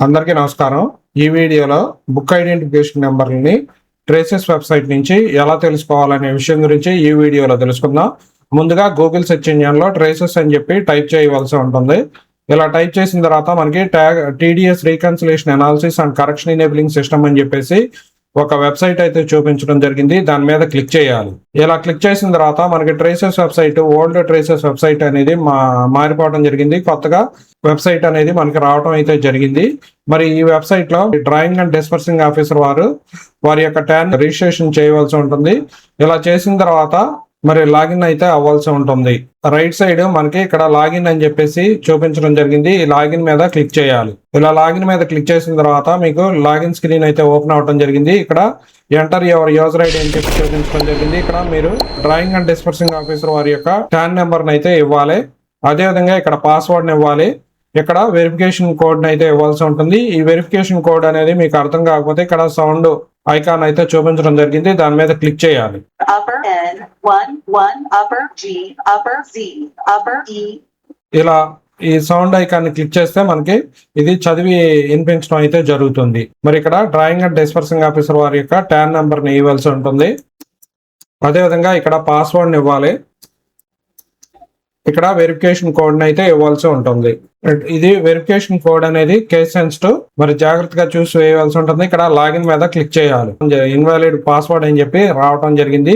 అందరికీ నమస్కారం. ఈ వీడియోలో బుక్ ఐడెంటిఫికేషన్ నెంబర్ని ట్రేసెస్ వెబ్సైట్ నుంచి ఎలా తెలుసుకోవాలనే విషయం గురించి ఈ వీడియోలో తెలుసుకుందాం. ముందుగా గూగుల్ సెర్చ్ ఇంజిన్లో ట్రేసెస్ అని చెప్పి టైప్ చేయవలసి ఉంటుంది. ఇలా టైప్ చేసిన తర్వాత మనకి TDS reconciliation analysis and correction enabling system అని చెప్పేసి ఒక వెబ్సైట్ అయితే చూపించడం జరిగింది. దాని మీద క్లిక్ చేయాలి. ఇలా క్లిక్ చేసిన తర్వాత మనకి traces website, old traces website అనేది మారిపోవడం జరిగింది. కొత్తగా వెబ్సైట్ అనేది మనకి రావడం అయితే జరిగింది. మరి ఈ వెబ్సైట్ లో డ్రాయింగ్ అండ్ డిస్పర్సింగ్ ఆఫీసర్ వారి యొక్క ట్యాన్ రిజిస్ట్రేషన్ చేయవలసి ఉంటుంది. ఇలా చేసిన తర్వాత మరి లాగిన్ అయితే అవ్వాల్సి ఉంటుంది. రైట్ సైడ్ మనకి ఇక్కడ లాగిన్ అని చెప్పేసి చూపించడం జరిగింది. ఈ లాగిన్ మీద క్లిక్ చేయాలి. ఇలా లాగిన్ మీద క్లిక్ చేసిన తర్వాత మీకు లాగిన్ స్క్రీన్ అయితే ఓపెన్ అవడం జరిగింది. ఇక్కడ ఎంటర్ యువర్ యూజర్ ఐడి అని చెప్పి చూపించడం జరిగింది. ఇక్కడ మీరు డ్రాయింగ్ అండ్ డిస్పర్సింగ్ ఆఫీసర్ వారి యొక్క ట్యాన్ నెంబర్ని అయితే ఇవ్వాలి. అదేవిధంగా ఇక్కడ పాస్వర్డ్ని ఇవ్వాలి. ఇక్కడ వెరిఫికేషన్ కోడ్ అయితే ఇవ్వాల్సి ఉంటుంది. ఈ వెరిఫికేషన్ కోడ్ అనేది మీకు అర్థం కాకపోతే ఇక్కడ సౌండ్ ఐకాన్ అయితే చూపించడం జరిగింది. దాని మీద క్లిక్ చేయాలి. ఇలా ఈ సౌండ్ ఐకాన్ ని క్లిక్ చేస్తే మనకి ఇది చదివి వినిపించడం అయితే జరుగుతుంది. మరి ఇక్కడ డ్రాయింగ్ అండ్ డిస్పర్సింగ్ ఆఫీసర్ వారి యొక్క ట్యాన్ నెంబర్ ని ఇవ్వాల్సి ఉంటుంది. అదేవిధంగా ఇక్కడ పాస్వర్డ్ ని ఇవ్వాలి. ఇక్కడ వెరిఫికేషన్ కోడ్ అయితే ఇవ్వాల్సి ఉంటుంది. ఇది వెరిఫికేషన్ కోడ్ అనేది కేస్ సెన్సిటివ్, మరి జాగ్రత్తగా చూసి వేయవలసి ఉంటుంది. ఇక్కడ లాగిన్ మీద క్లిక్ చేయాలి. ఇన్వాలిడ్ పాస్వర్డ్ అని చెప్పి రావడం జరిగింది.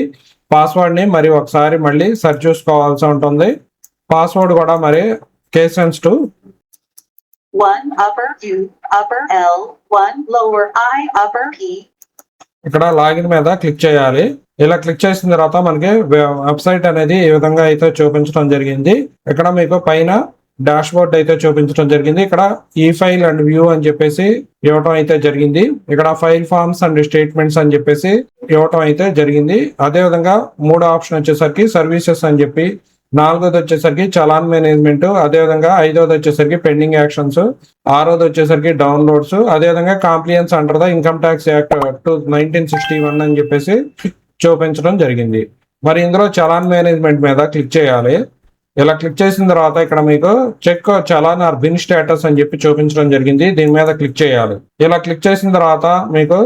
పాస్వర్డ్ ని మరి ఒకసారి మళ్ళీ సరి చూసుకోవాల్సి ఉంటుంది. పాస్వర్డ్ కూడా మరి case sensitive. 1 upper U upper L 1 lower I upper E. ఇక్కడ లాగిన్ మీద క్లిక్ చేయాలి. ఇలా క్లిక్ చేసిన తర్వాత మనకి వెబ్సైట్ అనేది ఈ విధంగా అయితే చూపించడం జరిగింది. ఇక్కడ మీకు పైన డాష్ బోర్డ్ అయితే చూపించడం జరిగింది. ఇక్కడ ఈ ఫైల్ అండ్ వ్యూ అని చెప్పేసి ఇవ్వటం అయితే జరిగింది. ఇక్కడ ఫైల్ ఫార్మ్స్ అండ్ స్టేట్మెంట్స్ అని చెప్పేసి ఇవ్వటం అయితే జరిగింది. అదేవిధంగా మూడో ఆప్షన్ వచ్చేసరికి సర్వీసెస్ అని చెప్పి, నాలుగోది వచ్చేసరికి చలాన్ మేనేజ్మెంట్, అదేవిధంగా ఐదోది వచ్చేసరికి పెండింగ్ యాక్షన్స్, ఆరోది వచ్చేసరికి డౌన్లోడ్స్, అదేవిధంగా compliance under the income tax act 1961 అని చెప్పేసి చూపించడం జరిగింది. మరి ఇందులో చలాన్ మేనేజ్మెంట్ మీద క్లిక్ చేయాలి. ఇలా క్లిక్ చేసిన తర్వాత ఇక్కడ మీకు check challan or BIN status అని చెప్పి చూపించడం జరిగింది. దీని మీద క్లిక్ చేయాలి. ఇలా క్లిక్ చేసిన తర్వాత మీకు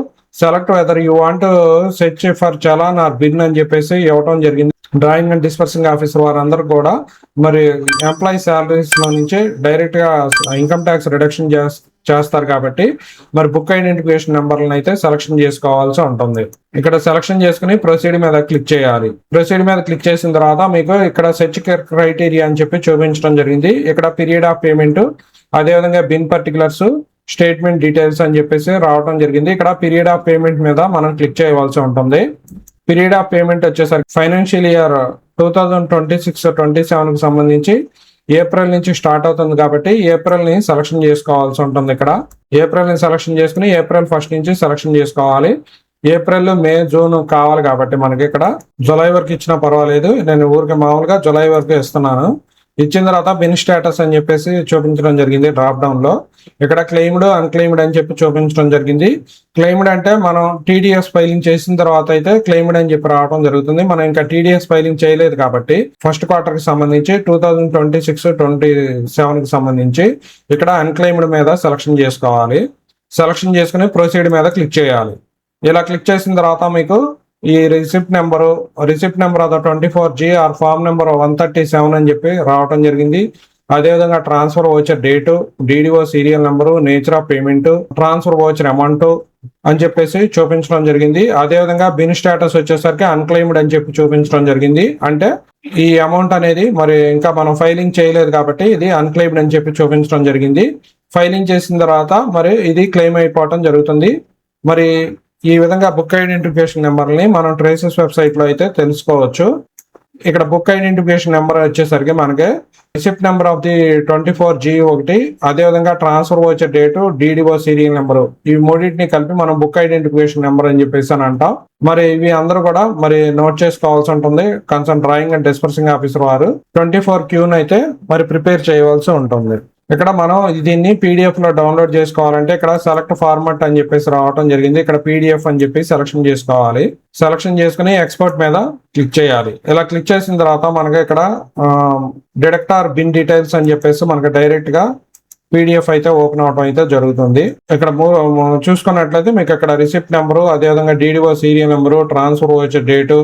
select whether you want search for challan or BIN అని చెప్పేసి ఇవ్వడం జరిగింది. డ్రాయింగ్ అండ్ డిస్పర్సింగ్ ఆఫీసర్ వారందరూ కూడా మరి ఎంప్లాయీ శాలరీస్ లో నుంచి డైరెక్ట్ గా ఇన్కమ్ ట్యాక్స్ రిడక్షన్ చేస్తారు కాబట్టి మరి బుక్ ఐడెంటిఫికేషన్ నెంబర్లను అయితే సెలక్షన్ చేసుకోవాల్సి ఉంటుంది. ఇక్కడ సెలక్షన్ చేసుకుని ప్రొసీడ్ మీద క్లిక్ చేయాలి. ప్రొసీడ్ మీద క్లిక్ చేసిన తర్వాత మీకు ఇక్కడ సెర్చ్ క్రైటీరియా అని చెప్పి చూపించడం జరిగింది. ఇక్కడ పీరియడ్ ఆఫ్ పేమెంట్, అదేవిధంగా బిన్ పర్టికులర్స్, స్టేట్మెంట్ డీటెయిల్స్ అని చెప్పేసి రావడం జరిగింది. ఇక్కడ పీరియడ్ ఆఫ్ పేమెంట్ మీద మనం క్లిక్ చేయవలసి ఉంటుంది. పీరియడ్ ఆఫ్ పేమెంట్ వచ్చేసరికి ఫైనాన్షియల్ ఇయర్ 2026-27 కి సంబంధించి ఏప్రిల్ నుంచి స్టార్ట్ అవుతుంది కాబట్టి ఏప్రిల్ ని సెలక్షన్ చేసుకోవాల్సి ఉంటుంది. ఇక్కడ ఏప్రిల్ ని సెలక్షన్ చేసుకుని ఏప్రిల్ 1 నుంచి సెలక్షన్ చేసుకోవాలి. ఏప్రిల్, మే, జూన్ కావాలి కాబట్టి మనకి ఇక్కడ జులై వరకు ఇచ్చినా పర్వాలేదు. నేను ఊరికి మామూలుగా జులై వరకు ఇస్తున్నాను. ఇచ్చిన తర్వాత బిన్ స్టేటస్ అని చెప్పేసి చూపించడం జరిగింది. డ్రాప్ డౌన్ లో ఇక్కడ క్లెయిమ్డ్, అన్క్లెయిమ్డ్ అని చెప్పి చూపించడం జరిగింది. క్లెయిమ్డ్ అంటే మనం టీడీఎస్ ఫైలింగ్ చేసిన తర్వాత అయితే క్లెయిమ్డ్ అని చెప్పి రావడం జరుగుతుంది. మనం ఇంకా టీడీఎస్ ఫైలింగ్ చేయలేదు కాబట్టి ఫస్ట్ క్వార్టర్ కి సంబంధించి 2026-27 కి సంబంధించి ఇక్కడ అన్క్లెయిమ్డ్ మీద సెలక్షన్ చేసుకోవాలి. సెలక్షన్ చేసుకుని ప్రొసీడ్ మీద క్లిక్ చేయాలి. ఇలా క్లిక్ చేసిన తర్వాత మీకు ఈ receipt number of 24G or form number 137 అని చెప్పి రావడం జరిగింది. అదేవిధంగా transfer voucher date, DDO serial number, nature of payment, transfer voucher amount అని చెప్పేసి చూపించడం జరిగింది. అదేవిధంగా బిన్ స్టేటస్ వచ్చేసరికి అన్క్లెయిమ్డ్ అని చెప్పి చూపించడం జరిగింది. అంటే ఈ అమౌంట్ అనేది మరి ఇంకా మనం ఫైలింగ్ చేయలేదు కాబట్టి ఇది అన్క్లెయిమ్డ్ అని చెప్పి చూపించడం జరిగింది. ఫైలింగ్ చేసిన తర్వాత మరి ఇది క్లెయిమ్ అయిపోవటం జరుగుతుంది. మరి ఈ విధంగా బుక్ ఐడెంటిఫికేషన్ నెంబర్ని మనం ట్రేసెస్ వెబ్సైట్ లో అయితే తెలుసుకోవచ్చు. ఇక్కడ బుక్ ఐడెంటిఫికేషన్ నెంబర్ వచ్చేసరికి మనకి receipt number of the 24G ఒకటి, అదేవిధంగా transfer voucher date, DDO serial number, ఈ మూడింటిని కలిపి మనం బుక్ ఐడెంటిఫికేషన్ నెంబర్ అని చెప్పేసి అని అంటాం. మరి ఇవి అందరూ కూడా మరి నోట్ చేసుకోవాల్సి ఉంటుంది. Concern drawing and dispersing officer వారు 24Q అయితే మరి ప్రిపేర్ చేయవలసి ఉంటుంది. ఇక్కడ మనం దీన్ని పీడిఎఫ్ లో డౌన్లోడ్ చేసుకోవాలంటే ఇక్కడ సెలెక్ట్ ఫార్మాట్ అని చెప్పేసి రావడం జరిగింది. ఇక్కడ పీడిఎఫ్ అని చెప్పి సెలక్షన్ చేసుకోవాలి. సెలక్షన్ చేసుకుని ఎక్స్పోర్ట్ మీద క్లిక్ చేయాలి. ఇలా క్లిక్ చేసిన తర్వాత మనకి ఇక్కడ డిడక్ట్ ఆర్ బిన్ డీటెయిల్స్ అని చెప్పేసి మనకి డైరెక్ట్ గా పీడిఎఫ్ అయితే ఓపెన్ అవడం అయితే జరుగుతుంది. ఇక్కడ చూసుకున్నట్లయితే మీకు ఇక్కడ రిసిప్ట్ నెంబరు, అదేవిధంగా డిడిఓ సీరియల్ నెంబరు, ట్రాన్స్ఫర్ వచ్చే date,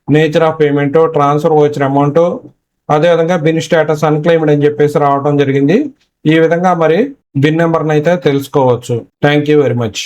nature of payment, transfer వచ్చిన అమౌంట్, అదేవిధంగా బిన్ స్టేటస్ అన్క్లెయిమ్డ్ అని చెప్పేసి రావడం జరిగింది. ఈ విధంగా మరి బిన్ నెంబర్ని అయితే తెలుసుకోవచ్చు. Thank you very much.